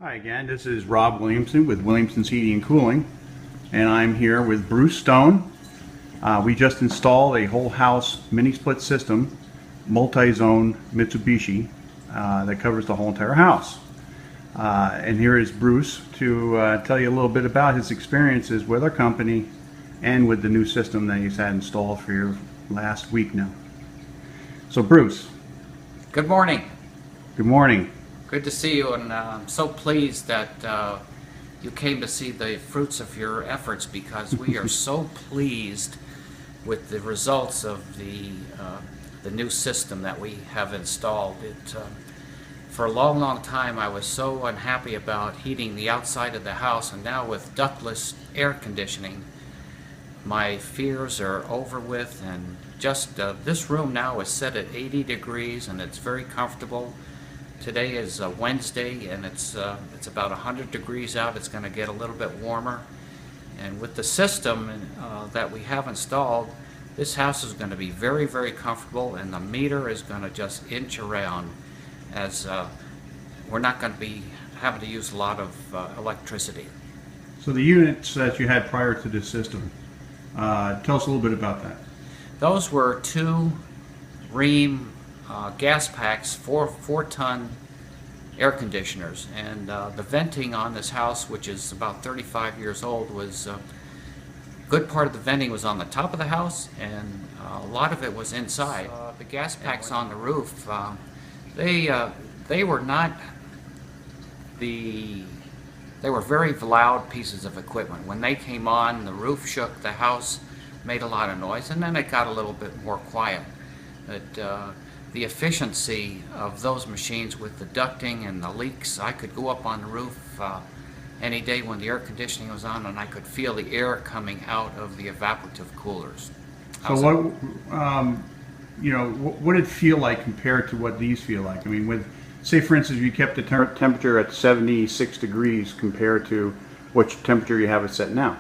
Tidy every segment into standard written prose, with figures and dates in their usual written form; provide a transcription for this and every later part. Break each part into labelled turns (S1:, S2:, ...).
S1: Hi again, this is Rob Williamson with Williamson's Heating and Cooling, and I'm here with Bruce Stone. We just installed a whole house mini split system, multi-zone Mitsubishi, that covers the whole entire house. And here is Bruce to tell you a little bit about his experiences with our company and with the new system that he's had installed for your last week now. So Bruce.
S2: Good morning.
S1: Good morning.
S2: Good to see you, and I'm so pleased that you came to see the fruits of your efforts, because we are so pleased with the results of the new system that we have installed. For a long time I was so unhappy about heating the outside of the house, and now with ductless air conditioning my fears are over with, and just this room now is set at 80 degrees and it's very comfortable. Today is Wednesday, and it's about 100 degrees out. It's going to get a little bit warmer, and with the system that we have installed, this house is going to be very comfortable, and the meter is going to just inch around, as we're not going to be having to use a lot of electricity.
S1: So the units that you had prior to this system, tell us a little bit about that.
S2: Those were two Rheem gas packs, 4-ton air conditioners, and the venting on this house, which is about 35 years old, was good part of the venting was on the top of the house, and a lot of it was inside. The gas packs on the roof, they were not they were very loud pieces of equipment. When they came on, the roof shook, the house made a lot of noise, and then it got a little bit more quiet. But the efficiency of those machines with the ducting and the leaks, I could go up on the roof any day when the air conditioning was on, and I could feel the air coming out of the evaporative coolers.
S1: So what did it feel like compared to what these feel like? I mean, with, say for instance, you kept the temperature at 76 degrees compared to what temperature you have it set now.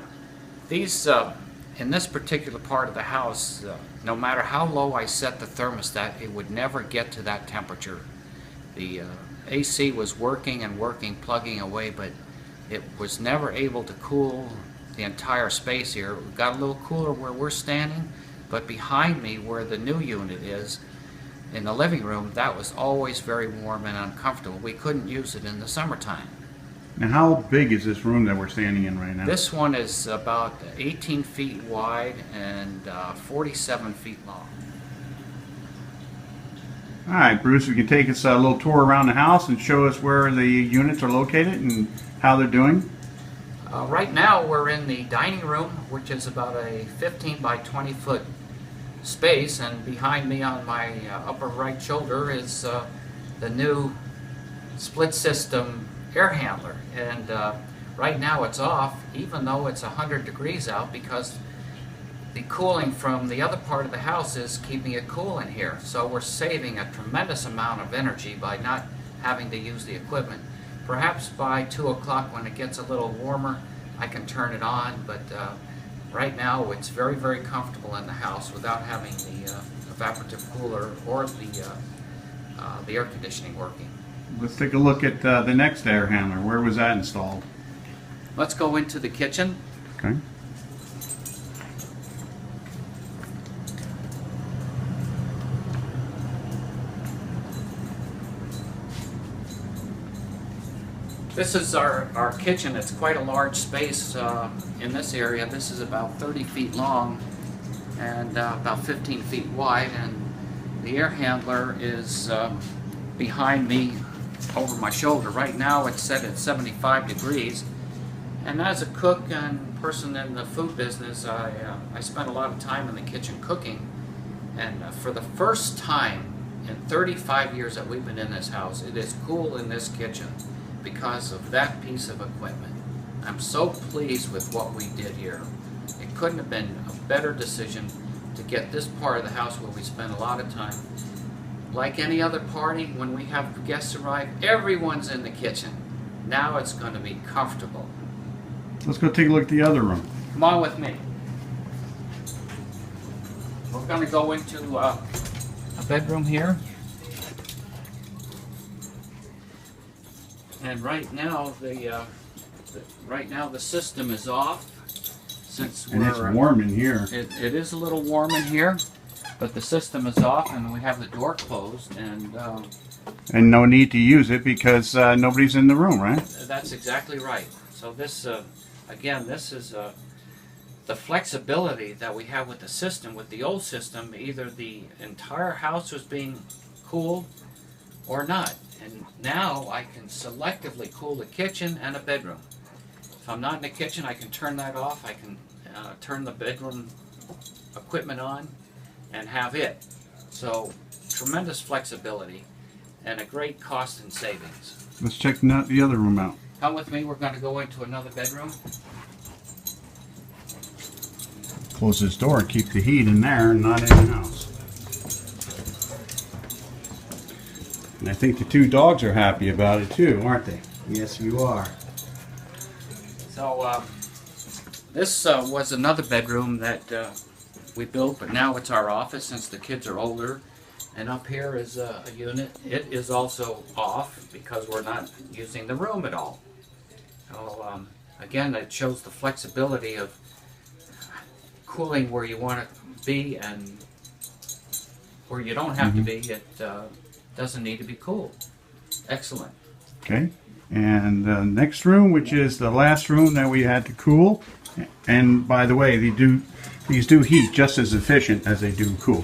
S2: These, in this particular part of the house, no matter how low I set the thermostat, it would never get to that temperature. The AC was working, plugging away, but it was never able to cool the entire space here. It got a little cooler where we're standing, but behind me, where the new unit is, in the living room, that was always very warm and uncomfortable. We couldn't use it in the summertime.
S1: Now, how big is this room that we're standing in right now?
S2: This one is about 18 feet wide and 47 feet long.
S1: All right, Bruce, you can take us a little tour around the house and show us where the units are located and how they're doing.
S2: Right now we're in the dining room, which is about a 15 by 20 foot space, and behind me on my upper right shoulder is the new split system air handler, and right now it's off even though it's 100 degrees out, because the cooling from the other part of the house is keeping it cool in here. So we're saving a tremendous amount of energy by not having to use the equipment. Perhaps by 2 o'clock, when it gets a little warmer, I can turn it on, but right now it's very comfortable in the house without having the evaporative cooler or the air conditioning working.
S1: Let's take a look at the next air handler. Where was that installed?
S2: Let's go into the kitchen.
S1: Okay.
S2: This is our kitchen. It's quite a large space in this area. This is about 30 feet long and about 15 feet wide, and the air handler is behind me over my shoulder. Right now it's set at 75 degrees, and as a cook and person in the food business, I spent a lot of time in the kitchen cooking, and for the first time in 35 years that we've been in this house, it is cool in this kitchen because of that piece of equipment. I'm so pleased with what we did here. It couldn't have been a better decision to get this part of the house where we spend a lot of time. Like any other party, when we have guests arrive, everyone's in the kitchen. Now it's going to be comfortable.
S1: Let's go take a look at the other room.
S2: Come on with me. We're going to go into a bedroom here. And right now the system is off since
S1: And it's
S2: we're
S1: warm in here.
S2: it is a little warm in here, but the system is off and we have the door closed, and
S1: And no need to use it because nobody's in the room, right?
S2: that's exactly right. So this again, this is the flexibility that we have with the system. With the old system, either the entire house was being cooled or not. And now I can selectively cool the kitchen and a bedroom. If I'm not in the kitchen, I can turn that off. I can turn the bedroom equipment on and have it. So tremendous flexibility and a great cost and savings.
S1: Let's check the other room out.
S2: Come with me, we're going to go into another bedroom.
S1: Close this door and keep the heat in there and not in the house. And I think the two dogs are happy about it too, aren't they? Yes, you are.
S2: So this was another bedroom that we built, but now it's our office since the kids are older. And up here is a unit. It is also off because we're not using the room at all. So again, it shows the flexibility of cooling where you want it to be and where you don't have to be. It doesn't need to be cooled. Excellent.
S1: Okay. And the next room, which is the last room that we had to cool. And by the way, these do heat just as efficient as they do cool.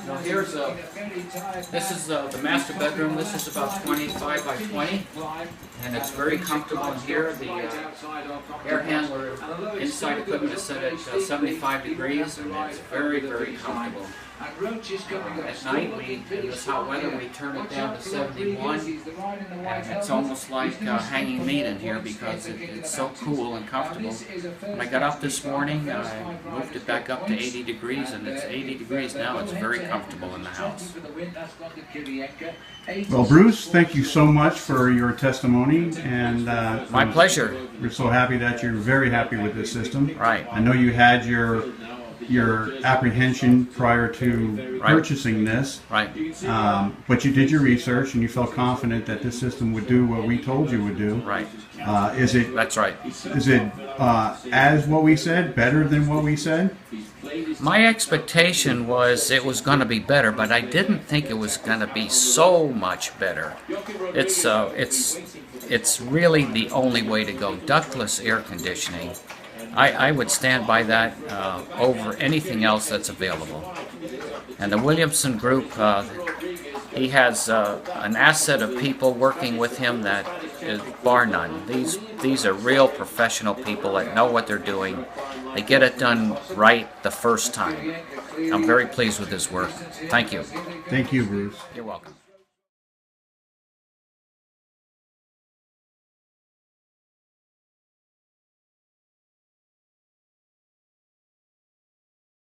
S2: Now here's this is the master bedroom. This is about 25 by 20, and it's very comfortable in here. The air handler inside equipment is set at 75 degrees, and it's very, very comfortable. At night, in this hot weather, we turn it down to 71, and it's almost like hanging meat in here because it's so cool and comfortable. When I got up this morning, I moved it back up to 80 degrees, and it's 80 degrees now. It's very comfortable in the house.
S1: Well, Bruce, thank you so much for your testimony, and
S2: My pleasure.
S1: we're so happy that you're very happy with this system.
S2: Right.
S1: I know you had your apprehension prior to purchasing this,
S2: Right.
S1: but you did your research and you felt confident that this system would do what we told you would do.
S2: Right.
S1: Is it
S2: That's right.
S1: as what we said, better than what we said?
S2: My expectation was it was going to be better, but I didn't think it was going to be so much better. It's really the only way to go. Ductless air conditioning. I would stand by that over anything else that's available. And the Williamson Group, he has an asset of people working with him that is bar none. These are real professional people that know what they're doing. They get it done right the first time. I'm very pleased with his work. Thank you.
S1: Thank you, Bruce.
S2: You're welcome.